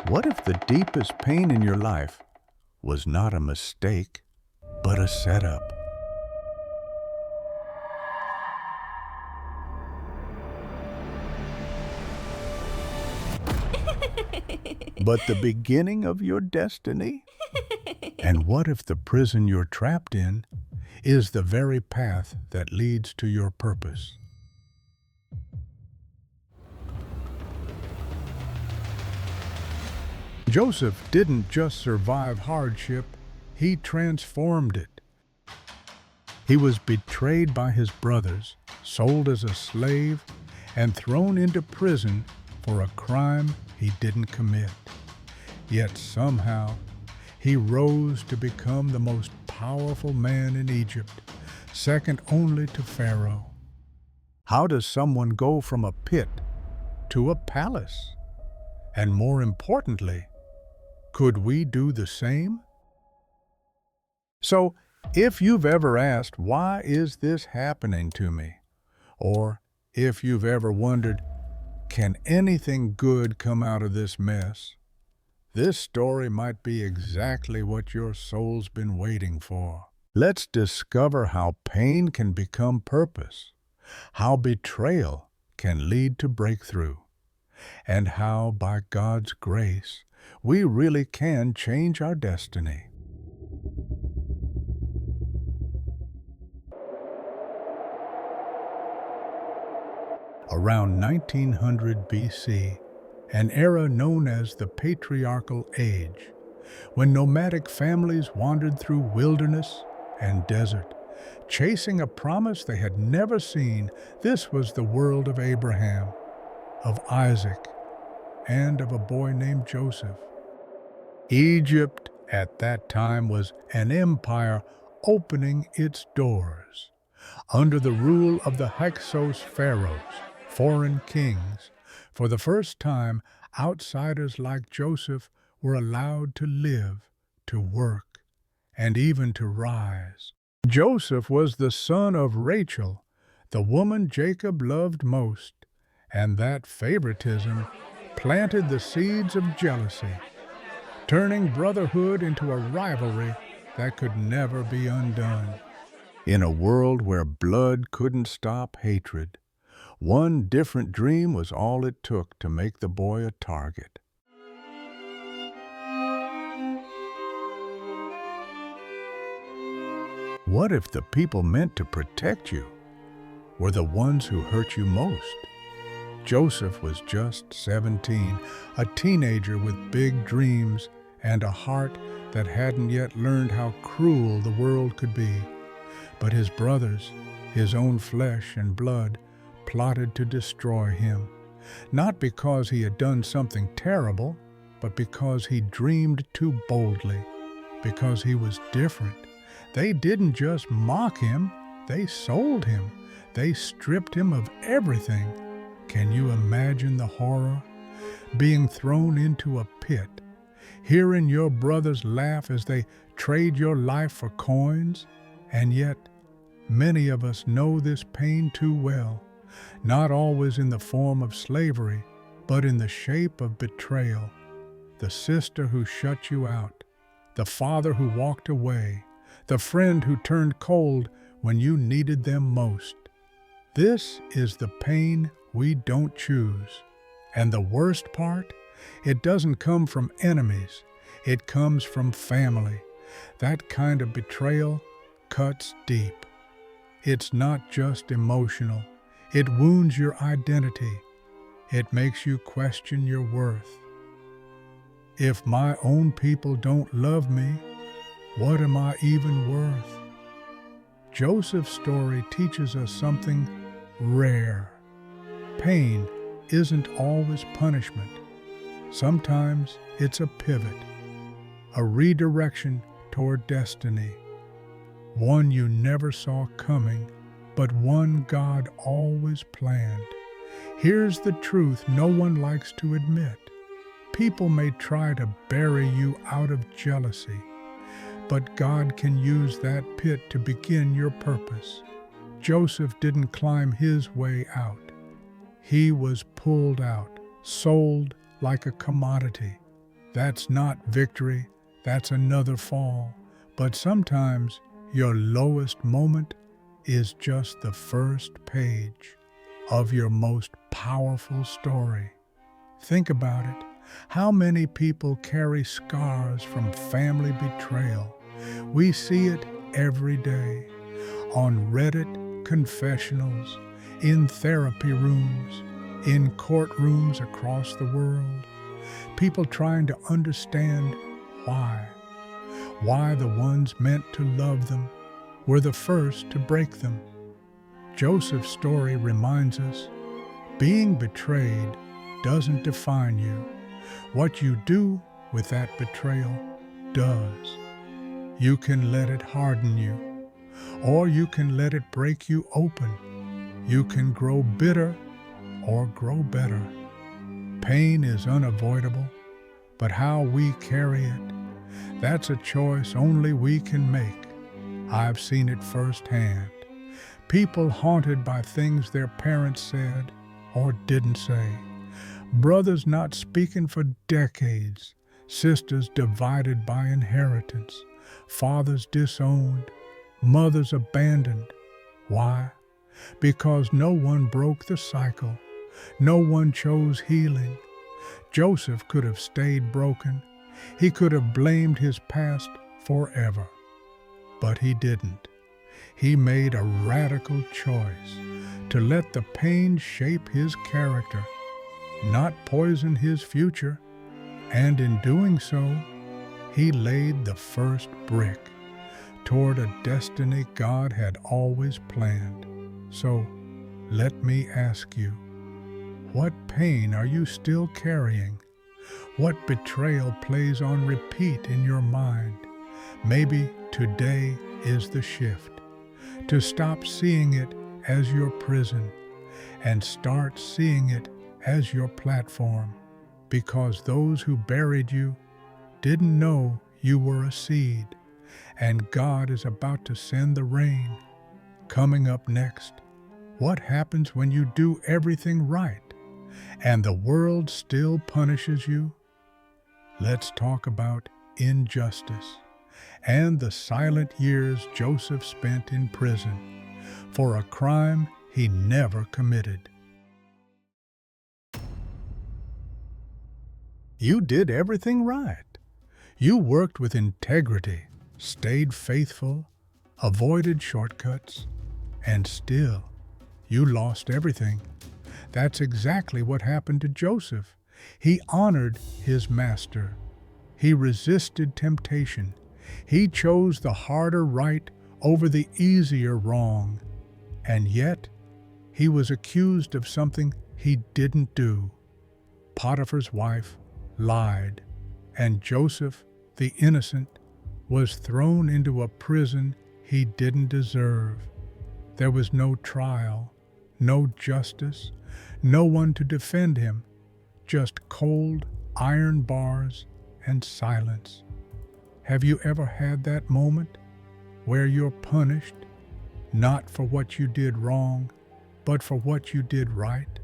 What if the deepest pain in your life was not a mistake, but a setup? But the beginning of your destiny? And what if the prison you're trapped in is the very path that leads to your purpose? Joseph didn't just survive hardship, he transformed it. He was betrayed by his brothers, sold as a slave, and thrown into prison for a crime he didn't commit. Yet somehow, he rose to become the most powerful man in Egypt, second only to Pharaoh. How does someone go from a pit to a palace? And more importantly, could we do the same? So, if you've ever asked, why is this happening to me? Or if you've ever wondered, can anything good come out of this mess? This story might be exactly what your soul's been waiting for. Let's discover how pain can become purpose, how betrayal can lead to breakthrough, and how, by God's grace, we really can change our destiny. Around 1900 BC, an era known as the Patriarchal Age, when nomadic families wandered through wilderness and desert, chasing a promise they had never seen. This was the world of Abraham, of Isaac, and of a boy named Joseph. Egypt at that time was an empire opening its doors. Under the rule of the Hyksos pharaohs, foreign kings, for the first time, outsiders like Joseph were allowed to live, to work, and even to rise. Joseph was the son of Rachel, the woman Jacob loved most, and that favoritism planted the seeds of jealousy, turning brotherhood into a rivalry that could never be undone. In a world where blood couldn't stop hatred, one different dream was all it took to make the boy a target. What if the people meant to protect you were the ones who hurt you most? Joseph was just 17, a teenager with big dreams and a heart that hadn't yet learned how cruel the world could be. But his brothers, his own flesh and blood, plotted to destroy him, not because he had done something terrible, but because he dreamed too boldly, because he was different. They didn't just mock him, they sold him. They stripped him of everything. Can you imagine the horror? Being thrown into a pit, hearing your brothers laugh as they trade your life for coins, and yet many of us know this pain too well. Not always in the form of slavery, but in the shape of betrayal. The sister who shut you out, the father who walked away, the friend who turned cold when you needed them most. This is the pain we don't choose. And the worst part, it doesn't come from enemies, it comes from family. That kind of betrayal cuts deep. It's not just emotional. It wounds your identity. It makes you question your worth. If my own people don't love me, what am I even worth? Joseph's story teaches us something rare. Pain isn't always punishment. Sometimes it's a pivot, a redirection toward destiny, one you never saw coming, but one God always planned. Here's the truth no one likes to admit. People may try to bury you out of jealousy, but God can use that pit to begin your purpose. Joseph didn't climb his way out. He was pulled out, sold like a commodity. That's not victory, that's another fall. But sometimes your lowest moment is just the first page of your most powerful story. Think about it. How many people carry scars from family betrayal? We see it every day. On Reddit confessionals, in therapy rooms, in courtrooms across the world. People trying to understand why. Why the ones meant to love them were the first to break them. Joseph's story reminds us, being betrayed doesn't define you. What you do with that betrayal does. You can let it harden you, or you can let it break you open. You can grow bitter or grow better. Pain is unavoidable, but how we carry it, that's a choice only we can make. I've seen it firsthand. People haunted by things their parents said or didn't say. Brothers not speaking for decades. Sisters divided by inheritance. Fathers disowned. Mothers abandoned. Why? Because no one broke the cycle. No one chose healing. Joseph could have stayed broken. He could have blamed his past forever. But he didn't. He made a radical choice to let the pain shape his character, not poison his future. And in doing so, he laid the first brick toward a destiny God had always planned. So, let me ask you, what pain are you still carrying? What betrayal plays on repeat in your mind? Maybe today is the shift, to stop seeing it as your prison and start seeing it as your platform, because those who buried you didn't know you were a seed, and God is about to send the rain. Coming up next, what happens when you do everything right and the world still punishes you? Let's talk about injustice and the silent years Joseph spent in prison for a crime he never committed. You did everything right. You worked with integrity, stayed faithful, avoided shortcuts, and still, you lost everything. That's exactly what happened to Joseph. He honored his master. He resisted temptation. He chose the harder right over the easier wrong. And yet, he was accused of something he didn't do. Potiphar's wife lied, and Joseph, the innocent, was thrown into a prison he didn't deserve. There was no trial, no justice, no one to defend him, just cold iron bars and silence. Have you ever had that moment where you're punished, not for what you did wrong, but for what you did right?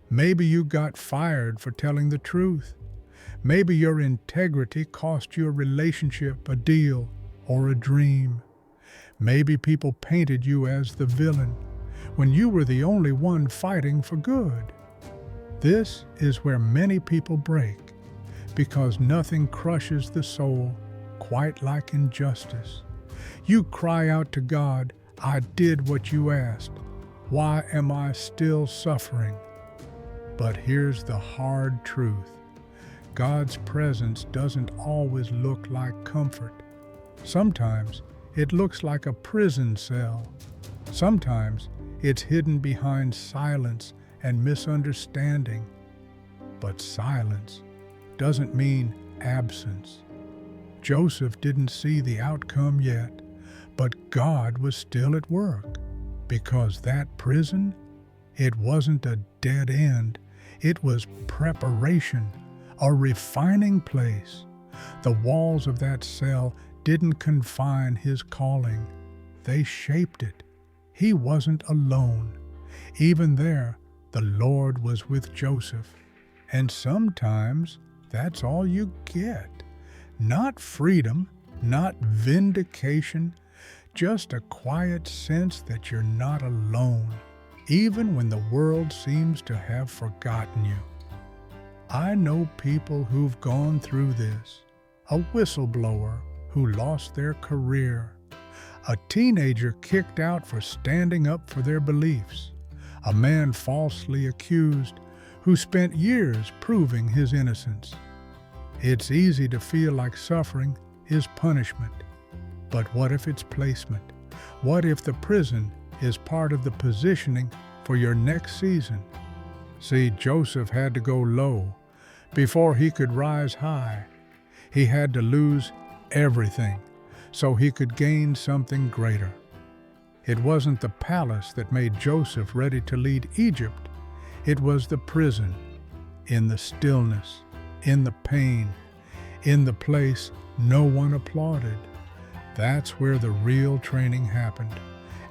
Maybe you got fired for telling the truth. Maybe your integrity cost you a relationship, a deal, or a dream. Maybe people painted you as the villain when you were the only one fighting for good. This is where many people break, because nothing crushes the soul quite like injustice. You cry out to God, "I did what you asked. Why am I still suffering?" But here's the hard truth. God's presence doesn't always look like comfort. Sometimes it looks like a prison cell. Sometimes it's hidden behind silence and misunderstanding. But silence doesn't mean absence. Joseph didn't see the outcome yet, but God was still at work, because that prison, it wasn't a dead end. It was preparation, a refining place. The walls of that cell didn't confine his calling. They shaped it. He wasn't alone. Even there, the Lord was with Joseph. And sometimes that's all you get. Not freedom, not vindication, just a quiet sense that you're not alone, even when the world seems to have forgotten you. I know people who've gone through this. A whistleblower who lost their career. A teenager kicked out for standing up for their beliefs. A man falsely accused who spent years proving his innocence. It's easy to feel like suffering is punishment. But what if it's placement? What if the prison is part of the positioning for your next season? See, Joseph had to go low before he could rise high. He had to lose everything so he could gain something greater. It wasn't the palace that made Joseph ready to lead Egypt. It was the prison, in the stillness, in the pain, in the place no one applauded. That's where the real training happened.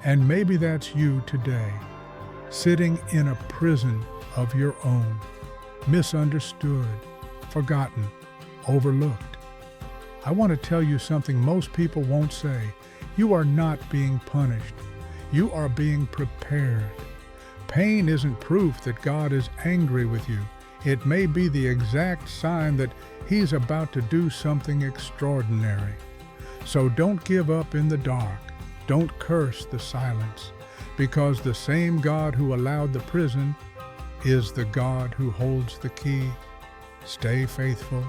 And maybe that's you today, sitting in a prison of your own, misunderstood, forgotten, overlooked. I want to tell you something most people won't say. You are not being punished. You are being prepared. Pain isn't proof that God is angry with you. It may be the exact sign that He's about to do something extraordinary. So don't give up in the dark. Don't curse the silence, because the same God who allowed the prison is the God who holds the key. Stay faithful.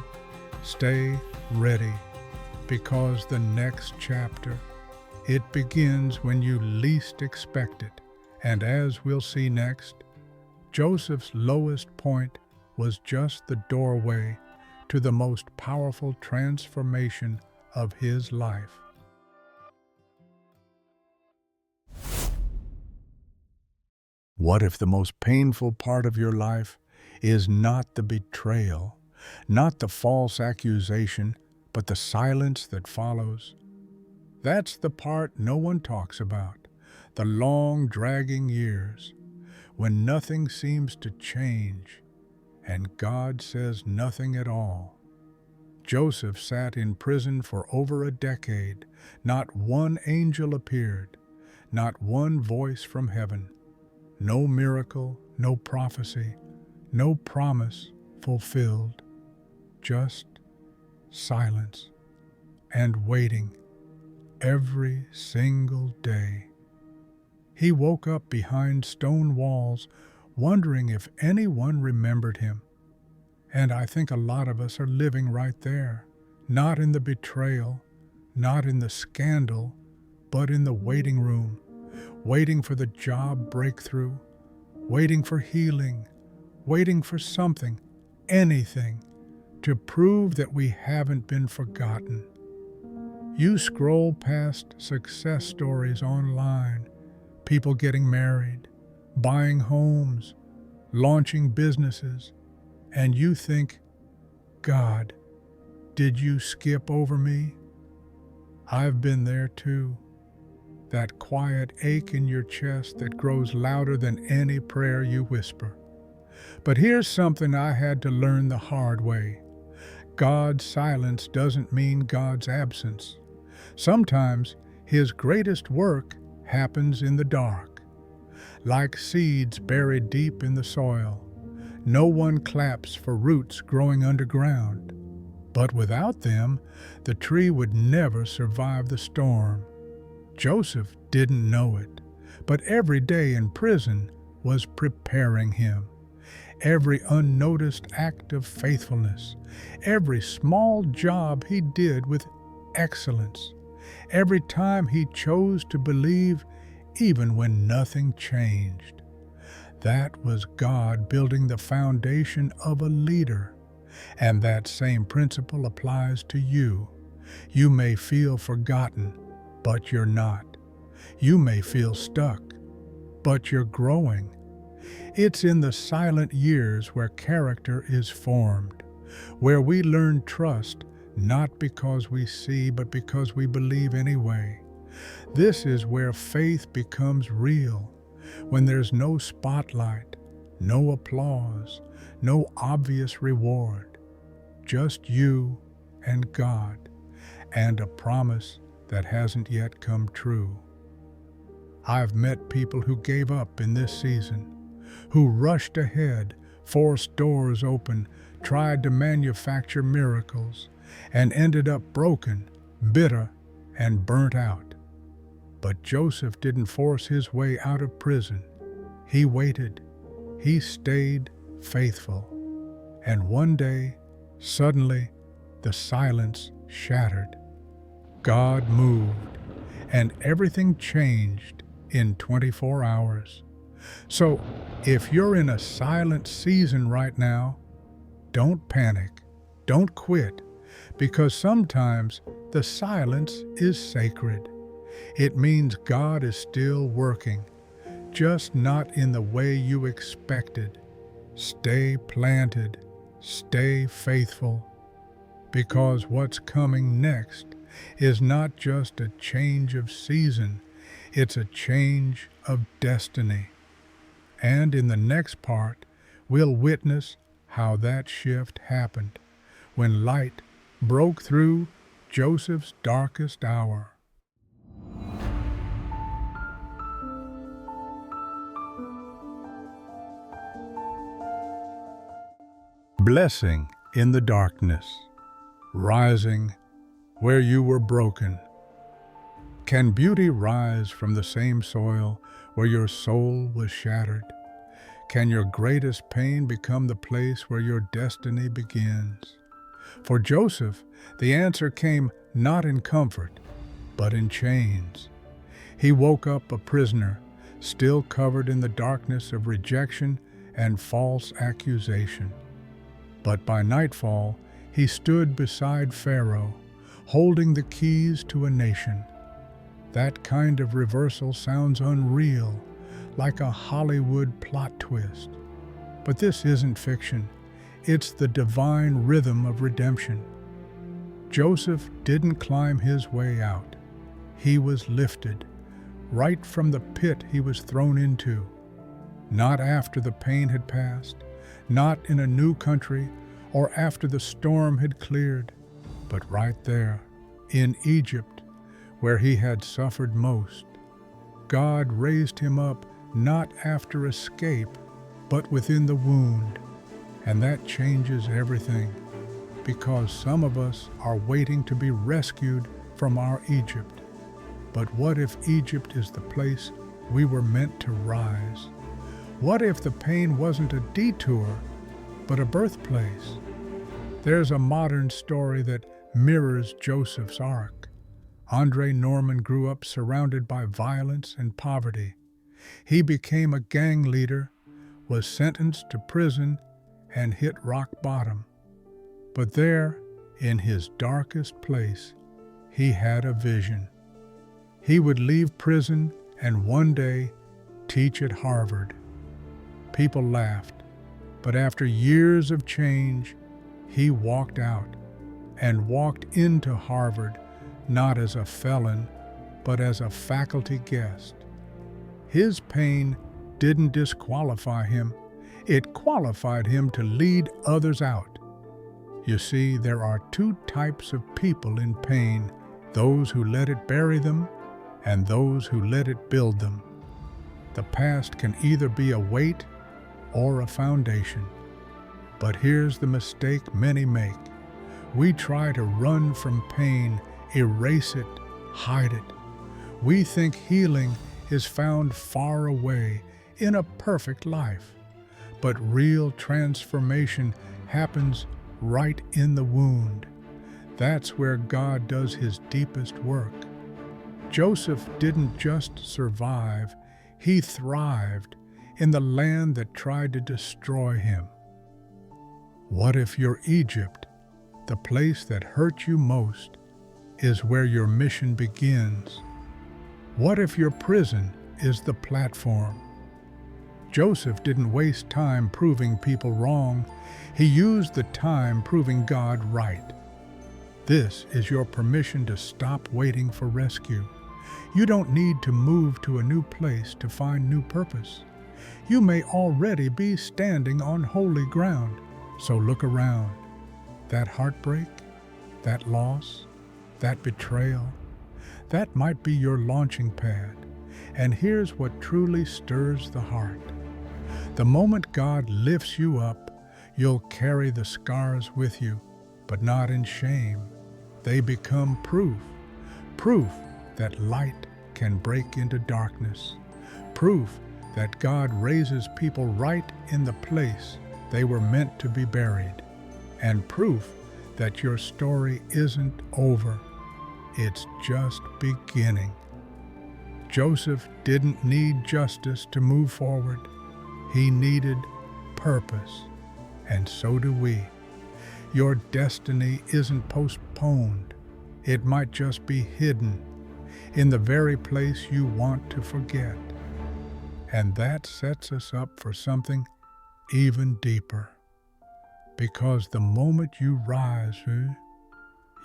Stay ready, because the next chapter, it begins when you least expect it. And as we'll see next, Joseph's lowest point was just the doorway to the most powerful transformation of his life. What if the most painful part of your life is not the betrayal, not the false accusation, but the silence that follows? That's the part no one talks about, the long, dragging years, when nothing seems to change, and God says nothing at all. Joseph sat in prison for over a decade. Not one angel appeared, not one voice from heaven. No miracle, no prophecy, no promise fulfilled. Just silence and waiting every single day. He woke up behind stone walls, wondering if anyone remembered him. And I think a lot of us are living right there, not in the betrayal, not in the scandal, but in the waiting room, waiting for the job breakthrough, waiting for healing, waiting for something, anything, to prove that we haven't been forgotten. You scroll past success stories online, people getting married, buying homes, launching businesses, and you think, God, did you skip over me? I've been there too. That quiet ache in your chest that grows louder than any prayer you whisper. But here's something I had to learn the hard way. God's silence doesn't mean God's absence. Sometimes His greatest work happens in the dark. Like seeds buried deep in the soil, no one claps for roots growing underground. But without them, the tree would never survive the storm. Joseph didn't know it, but every day in prison was preparing him. Every unnoticed act of faithfulness, every small job he did with excellence, every time he chose to believe even when nothing changed. That was God building the foundation of a leader. And that same principle applies to you. You may feel forgotten, but you're not. You may feel stuck, but you're growing. It's in the silent years where character is formed, where we learn trust, not because we see, but because we believe anyway. This is where faith becomes real, when there's no spotlight, no applause, no obvious reward, just you and God, and a promise that hasn't yet come true. I've met people who gave up in this season, who rushed ahead, forced doors open, tried to manufacture miracles, and ended up broken, bitter, and burnt out. But Joseph didn't force his way out of prison. He waited. He stayed faithful. And one day, suddenly, the silence shattered. God moved, and everything changed in 24 hours. So, if you're in a silent season right now, don't panic, don't quit, because sometimes the silence is sacred. It means God is still working, just not in the way you expected. Stay planted, stay faithful, because what's coming next is not just a change of season, it's a change of destiny. And in the next part, we'll witness how that shift happened when light broke through Joseph's darkest hour. Blessing in the darkness, rising where you were broken. Can beauty rise from the same soil where your soul was shattered? Can your greatest pain become the place where your destiny begins? For Joseph, the answer came not in comfort, but in chains. He woke up a prisoner, still covered in the darkness of rejection and false accusation. But by nightfall, he stood beside Pharaoh, holding the keys to a nation. That kind of reversal sounds unreal, like a Hollywood plot twist. But this isn't fiction. It's the divine rhythm of redemption. Joseph didn't climb his way out. He was lifted, right from the pit he was thrown into. Not after the pain had passed, not in a new country, or after the storm had cleared, but right there, in Egypt, where he had suffered most. God raised him up not after escape, but within the wound. And that changes everything, because some of us are waiting to be rescued from our Egypt. But what if Egypt is the place we were meant to rise? What if the pain wasn't a detour, but a birthplace? There's a modern story that mirrors Joseph's arc. Andre Norman grew up surrounded by violence and poverty. He became a gang leader, was sentenced to prison, and hit rock bottom. But there, in his darkest place, he had a vision. He would leave prison and one day teach at Harvard. People laughed, but after years of change, he walked out and walked into Harvard, not as a felon, but as a faculty guest. His pain didn't disqualify him. It qualified him to lead others out. You see, there are two types of people in pain, those who let it bury them and those who let it build them. The past can either be a weight or a foundation. But here's the mistake many make. We try to run from pain, erase it, hide it. We think healing is found far away in a perfect life. But real transformation happens right in the wound. That's where God does his deepest work. Joseph didn't just survive, he thrived in the land that tried to destroy him. What if your Egypt, the place that hurt you most, is where your mission begins? What if your prison is the platform? Joseph didn't waste time proving people wrong. He used the time proving God right. This is your permission to stop waiting for rescue. You don't need to move to a new place to find new purpose. You may already be standing on holy ground, so look around. That heartbreak, that loss, that betrayal, that might be your launching pad. And here's what truly stirs the heart. The moment God lifts you up, you'll carry the scars with you, but not in shame. They become proof that light can break into darkness, proof that God raises people right in the place they were meant to be buried, and proof that your story isn't over. It's just beginning. Joseph didn't need justice to move forward. He needed purpose, and so do we. Your destiny isn't postponed. It might just be hidden in the very place you want to forget. And that sets us up for something even deeper. Because the moment you rise,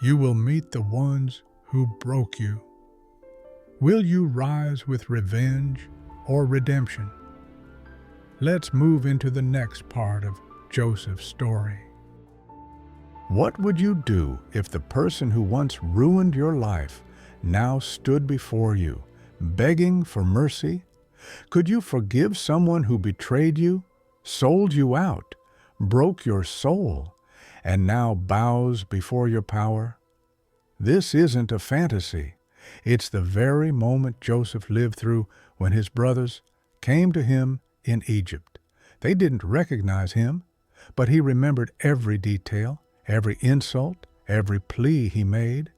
you will meet the ones who broke you. Will you rise with revenge or redemption? Let's move into the next part of Joseph's story. What would you do if the person who once ruined your life now stood before you, begging for mercy? Could you forgive someone who betrayed you, sold you out, broke your soul, and now bows before your power? This isn't a fantasy. It's the very moment Joseph lived through when his brothers came to him in Egypt. They didn't recognize him, but he remembered every detail, every insult, every plea he made.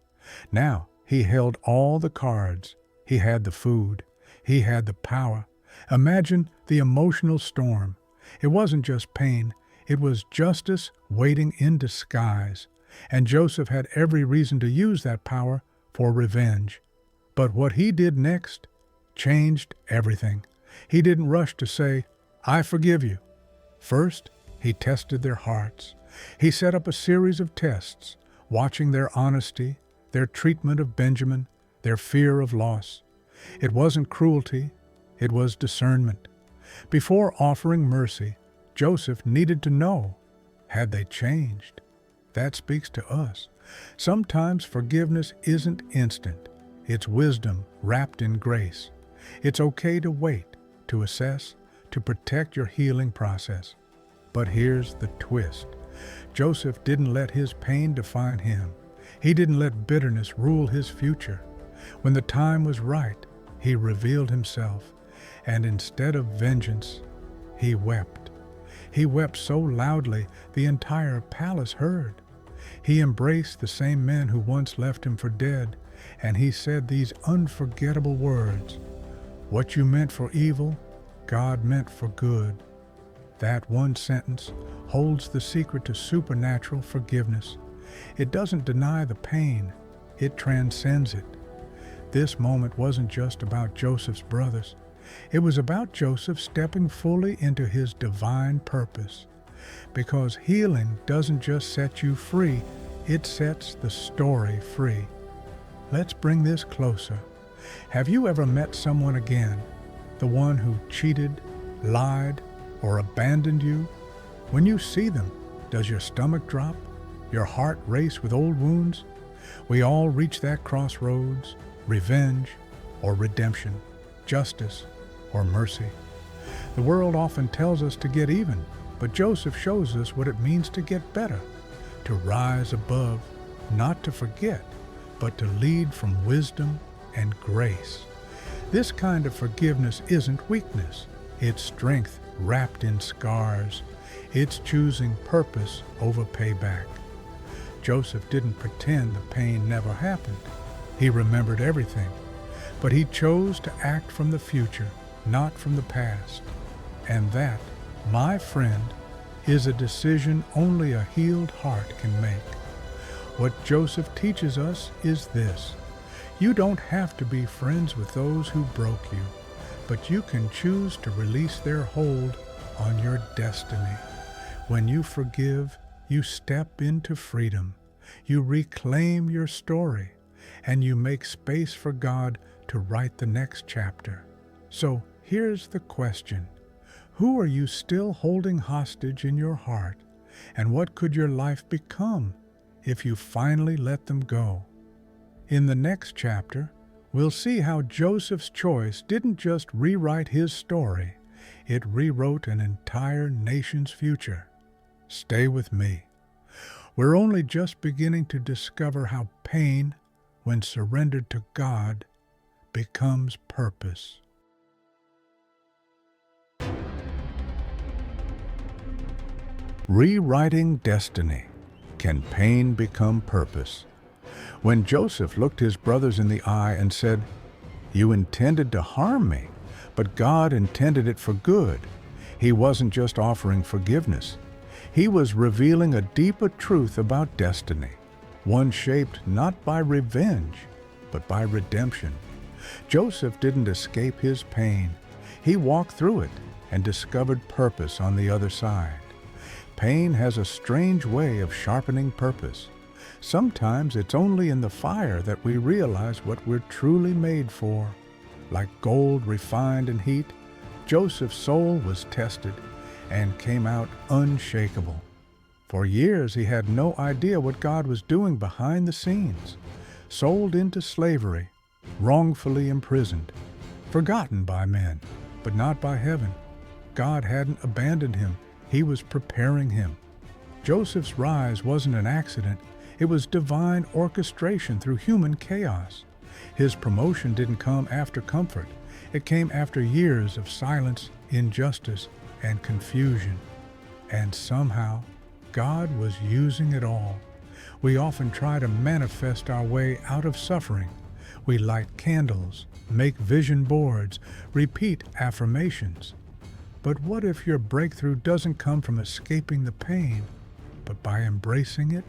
Now he held all the cards. He had the food. He had the power. Imagine the emotional storm. It wasn't just pain. It was justice waiting in disguise. And Joseph had every reason to use that power for revenge. But what he did next changed everything. He didn't rush to say, "I forgive you." First, he tested their hearts. He set up a series of tests, watching their honesty, their treatment of Benjamin, their fear of loss. It wasn't cruelty, it was discernment. Before offering mercy, Joseph needed to know, had they changed? That speaks to us. Sometimes forgiveness isn't instant. It's wisdom wrapped in grace. It's okay to wait, to assess, to protect your healing process. But here's the twist. Joseph didn't let his pain define him. He didn't let bitterness rule his future. When the time was right, he revealed himself, and instead of vengeance, he wept. He wept so loudly the entire palace heard. He embraced the same men who once left him for dead, and he said these unforgettable words, "What you meant for evil, God meant for good." That one sentence holds the secret to supernatural forgiveness. It doesn't deny the pain, it transcends it. This moment wasn't just about Joseph's brothers. It was about Joseph stepping fully into his divine purpose. Because healing doesn't just set you free, it sets the story free. Let's bring this closer. Have you ever met someone again, the one who cheated, lied, or abandoned you? When you see them, does your stomach drop? Your heart race with old wounds? We all reach that crossroads, revenge or redemption, justice or mercy. The world often tells us to get even, but Joseph shows us what it means to get better, to rise above, not to forget, but to lead from wisdom and grace. This kind of forgiveness isn't weakness. It's strength wrapped in scars. It's choosing purpose over payback. Joseph didn't pretend the pain never happened. He remembered everything, but he chose to act from the future, not from the past. And that, my friend, is a decision only a healed heart can make. What Joseph teaches us is this: you don't have to be friends with those who broke you, but you can choose to release their hold on your destiny. When you forgive, you step into freedom. You reclaim your story, and you make space for God to write the next chapter. So here's the question: who are you still holding hostage in your heart? And what could your life become if you finally let them go? In the next chapter, we'll see how Joseph's choice didn't just rewrite his story, it rewrote an entire nation's future. Stay with me. We're only just beginning to discover how pain, when surrendered to God, becomes purpose. Rewriting destiny. Can pain become purpose? When Joseph looked his brothers in the eye and said, "You intended to harm me, but God intended it for good," he wasn't just offering forgiveness. He was revealing a deeper truth about destiny, one shaped not by revenge, but by redemption. Joseph didn't escape his pain. He walked through it and discovered purpose on the other side. Pain has a strange way of sharpening purpose. Sometimes it's only in the fire that we realize what we're truly made for. Like gold refined in heat, Joseph's soul was tested and came out unshakable. For years he had no idea what God was doing behind the scenes. Sold into slavery, wrongfully imprisoned, forgotten by men, but not by heaven. God hadn't abandoned him. He was preparing him. Joseph's rise wasn't an accident. It was divine orchestration through human chaos. His promotion didn't come after comfort. It came after years of silence, injustice, and confusion. And somehow, God was using it all. We often try to manifest our way out of suffering. We light candles, make vision boards, repeat affirmations. But what if your breakthrough doesn't come from escaping the pain, but by embracing it?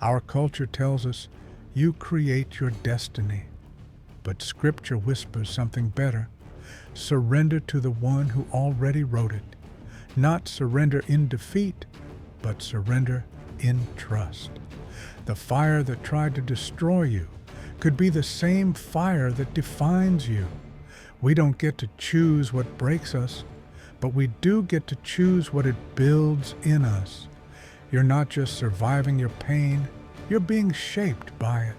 Our culture tells us, you create your destiny. But Scripture whispers something better. Surrender to the one who already wrote it. Not surrender in defeat, but surrender in trust. The fire that tried to destroy you could be the same fire that defines you. We don't get to choose what breaks us, but we do get to choose what it builds in us. You're not just surviving your pain, you're being shaped by it.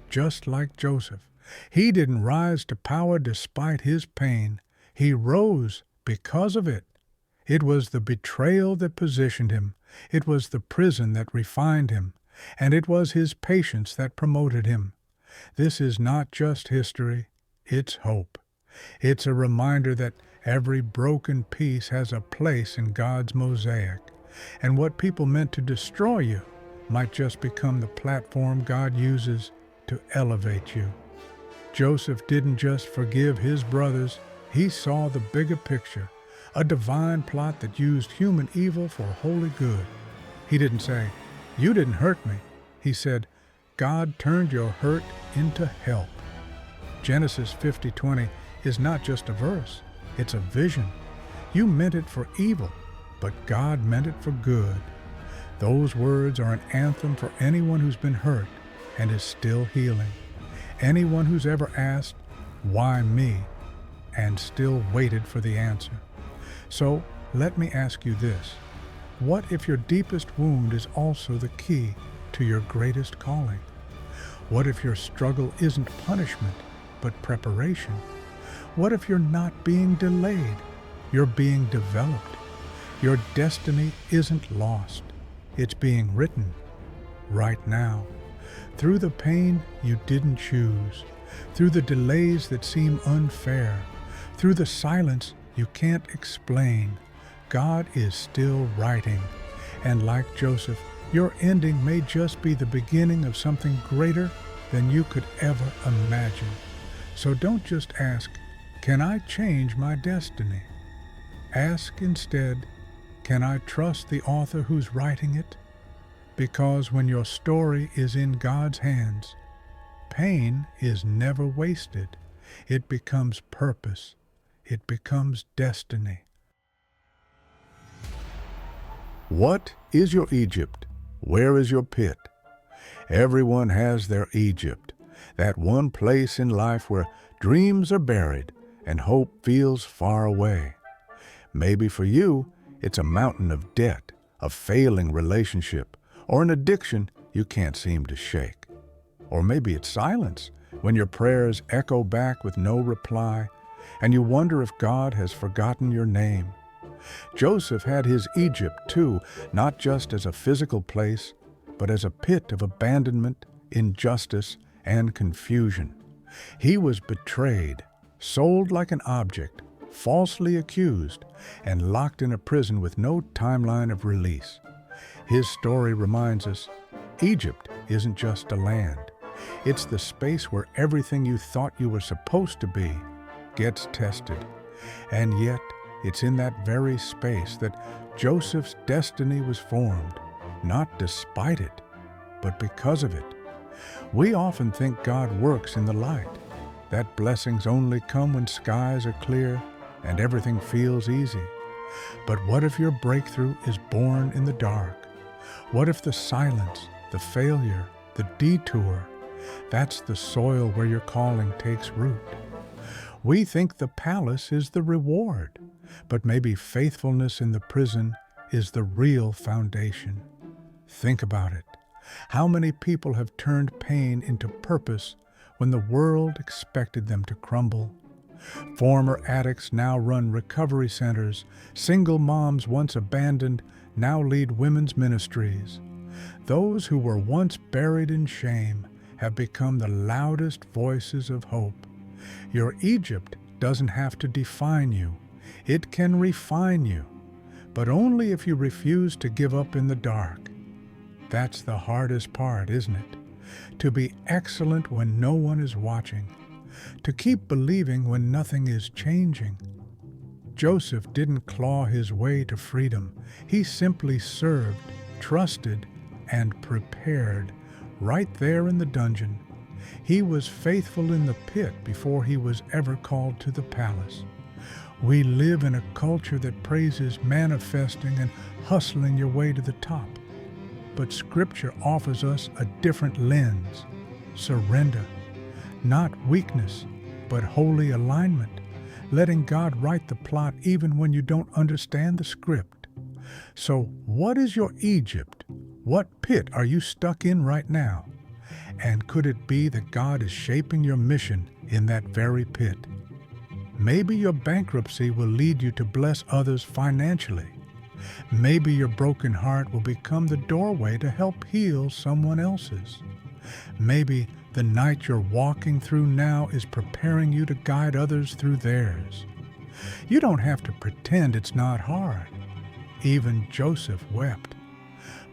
Just like Joseph. He didn't rise to power despite his pain. He rose because of it. It was the betrayal that positioned him. It was the prison that refined him. And it was his patience that promoted him. This is not just history, it's hope. It's a reminder that every broken piece has a place in God's mosaic. And what people meant to destroy you might just become the platform God uses to elevate you. Joseph didn't just forgive his brothers, he saw the bigger picture, a divine plot that used human evil for holy good. He didn't say, "You didn't hurt me." He said, "God turned your hurt into help." Genesis 50:20 is not just a verse, it's a vision. You meant it for evil, but God meant it for good. Those words are an anthem for anyone who's been hurt and is still healing. Anyone who's ever asked, "Why me?" and still waited for the answer. So let me ask you this. What if your deepest wound is also the key to your greatest calling? What if your struggle isn't punishment, but preparation? What if you're not being delayed? You're being developed. Your destiny isn't lost. It's being written right now. Through the pain you didn't choose, through the delays that seem unfair, through the silence you can't explain, God is still writing. And like Joseph, your ending may just be the beginning of something greater than you could ever imagine. So don't just ask, "Can I change my destiny?" Ask instead, "Can I trust the author who's writing it?" Because when your story is in God's hands, pain is never wasted. It becomes purpose. It becomes destiny. What is your Egypt? Where is your pit? Everyone has their Egypt, that one place in life where dreams are buried and hope feels far away. Maybe for you, it's a mountain of debt, a failing relationship, or an addiction you can't seem to shake. Or maybe it's silence, when your prayers echo back with no reply, and you wonder if God has forgotten your name. Joseph had his Egypt too, not just as a physical place, but as a pit of abandonment, injustice, and confusion. He was betrayed, sold like an object, falsely accused, and locked in a prison with no timeline of release. His story reminds us, Egypt isn't just a land. It's the space where everything you thought you were supposed to be gets tested. And yet, it's in that very space that Joseph's destiny was formed, not despite it, but because of it. We often think God works in the light, that blessings only come when skies are clear and everything feels easy. But what if your breakthrough is born in the dark? What if the silence, the failure, the detour, that's the soil where your calling takes root? We think the palace is the reward, but maybe faithfulness in the prison is the real foundation. Think about it. How many people have turned pain into purpose when the world expected them to crumble? Former addicts now run recovery centers. Single moms once abandoned now lead women's ministries. Those who were once buried in shame have become the loudest voices of hope. Your Egypt doesn't have to define you. It can refine you, but only if you refuse to give up in the dark. That's the hardest part, isn't it? To be excellent when no one is watching. To keep believing when nothing is changing. Joseph didn't claw his way to freedom. He simply served, trusted, and prepared right there in the dungeon. He was faithful in the pit before he was ever called to the palace. We live in a culture that praises manifesting and hustling your way to the top. But Scripture offers us a different lens, surrender. Not weakness, but holy alignment, letting God write the plot even when you don't understand the script. So what is your Egypt? What pit are you stuck in right now? And could it be that God is shaping your mission in that very pit? Maybe your bankruptcy will lead you to bless others financially. Maybe your broken heart will become the doorway to help heal someone else's. Maybe the night you're walking through now is preparing you to guide others through theirs. You don't have to pretend it's not hard. Even Joseph wept.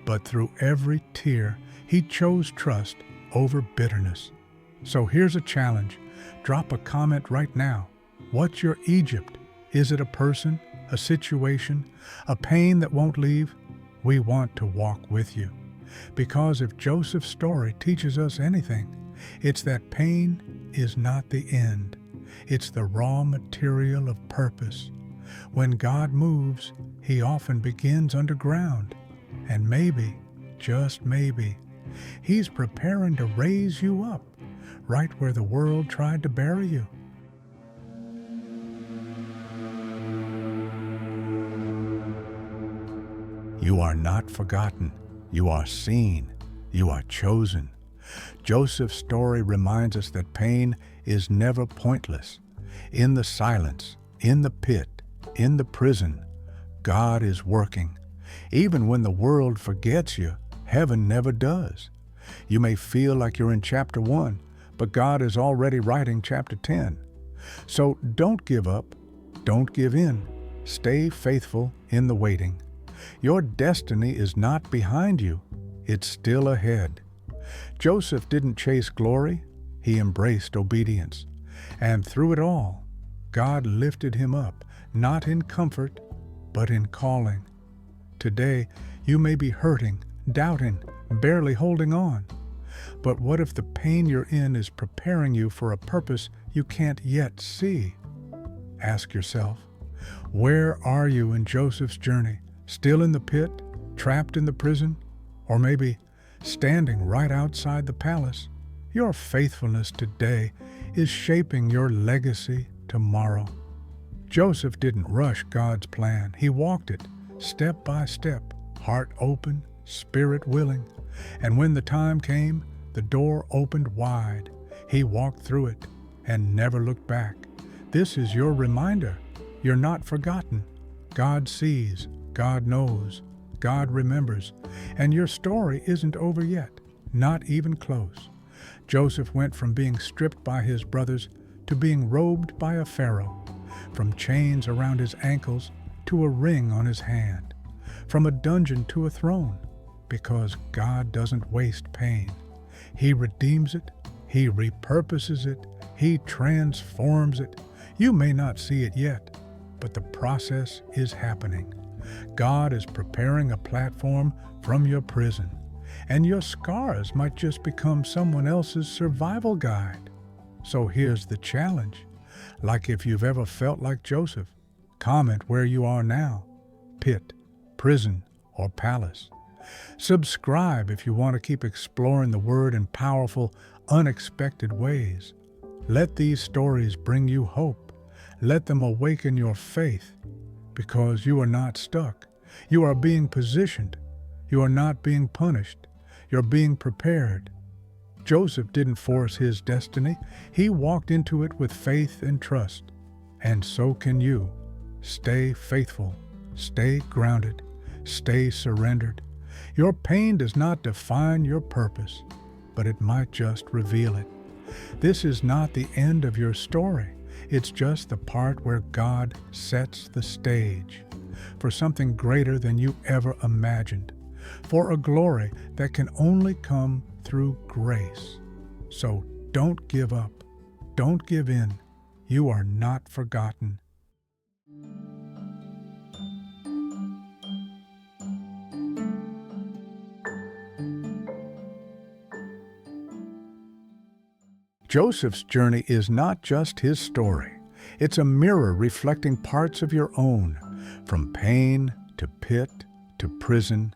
But through every tear, he chose trust over bitterness. So here's a challenge. Drop a comment right now. What's your Egypt? Is it a person, a situation, a pain that won't leave? We want to walk with you. Because if Joseph's story teaches us anything, it's that pain is not the end. It's the raw material of purpose. When God moves, He often begins underground. And maybe, just maybe, He's preparing to raise you up, right where the world tried to bury you. You are not forgotten. You are seen. You are chosen. Joseph's story reminds us that pain is never pointless. In the silence, in the pit, in the prison, God is working. Even when the world forgets you, heaven never does. You may feel like you're in chapter 1, but God is already writing chapter 10. So don't give up. Don't give in. Stay faithful in the waiting. Your destiny is not behind you. It's still ahead. Joseph didn't chase glory. He embraced obedience. And through it all, God lifted him up, not in comfort, but in calling. Today, you may be hurting, doubting, barely holding on. But what if the pain you're in is preparing you for a purpose you can't yet see? Ask yourself, where are you in Joseph's journey? Still in the pit, trapped in the prison, or maybe standing right outside the palace? Your faithfulness today is shaping your legacy tomorrow. Joseph didn't rush God's plan. He walked it step by step, heart open, spirit willing. And when the time came, the door opened wide. He walked through it and never looked back. This is your reminder. You're not forgotten. God sees, God knows, God remembers, and your story isn't over yet, not even close. Joseph went from being stripped by his brothers to being robed by a pharaoh, from chains around his ankles to a ring on his hand, from a dungeon to a throne, because God doesn't waste pain. He redeems it, He repurposes it, He transforms it. You may not see it yet, but the process is happening. God is preparing a platform from your prison, and your scars might just become someone else's survival guide. So here's the challenge. Like if you've ever felt like Joseph, comment where you are now: pit, prison, or palace. Subscribe if you want to keep exploring the Word in powerful, unexpected ways. Let these stories bring you hope. Let them awaken your faith, because you are not stuck. You are being positioned. You are not being punished. You're being prepared. Joseph didn't force his destiny. He walked into it with faith and trust. And so can you. Stay faithful. Stay grounded. Stay surrendered. Your pain does not define your purpose, but it might just reveal it. This is not the end of your story. It's just the part where God sets the stage for something greater than you ever imagined, for a glory that can only come through grace. So don't give up. Don't give in. You are not forgotten. Joseph's journey is not just his story. It's a mirror reflecting parts of your own, from pain to pit to prison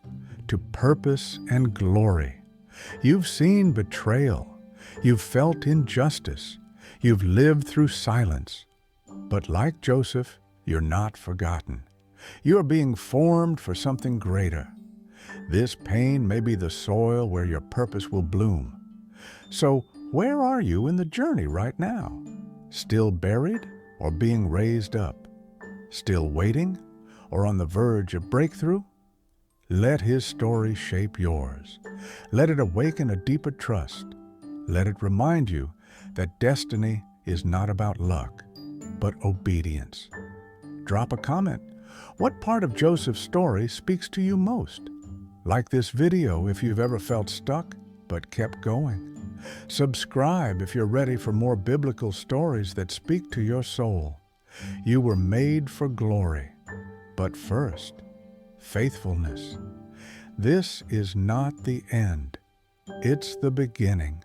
to purpose and glory. You've seen betrayal. You've felt injustice. You've lived through silence. But like Joseph, you're not forgotten. You're being formed for something greater. This pain may be the soil where your purpose will bloom. So, where are you in the journey right now? Still buried or being raised up? Still waiting or on the verge of breakthrough? Let His story shape yours. Let it awaken a deeper trust. Let it remind you that destiny is not about luck, but obedience. Drop a comment. What part of Joseph's story speaks to you most? Like this video if you've ever felt stuck but kept going. Subscribe if you're ready for more biblical stories that speak to your soul. You were made for glory, but first, faithfulness. This is not the end. It's the beginning.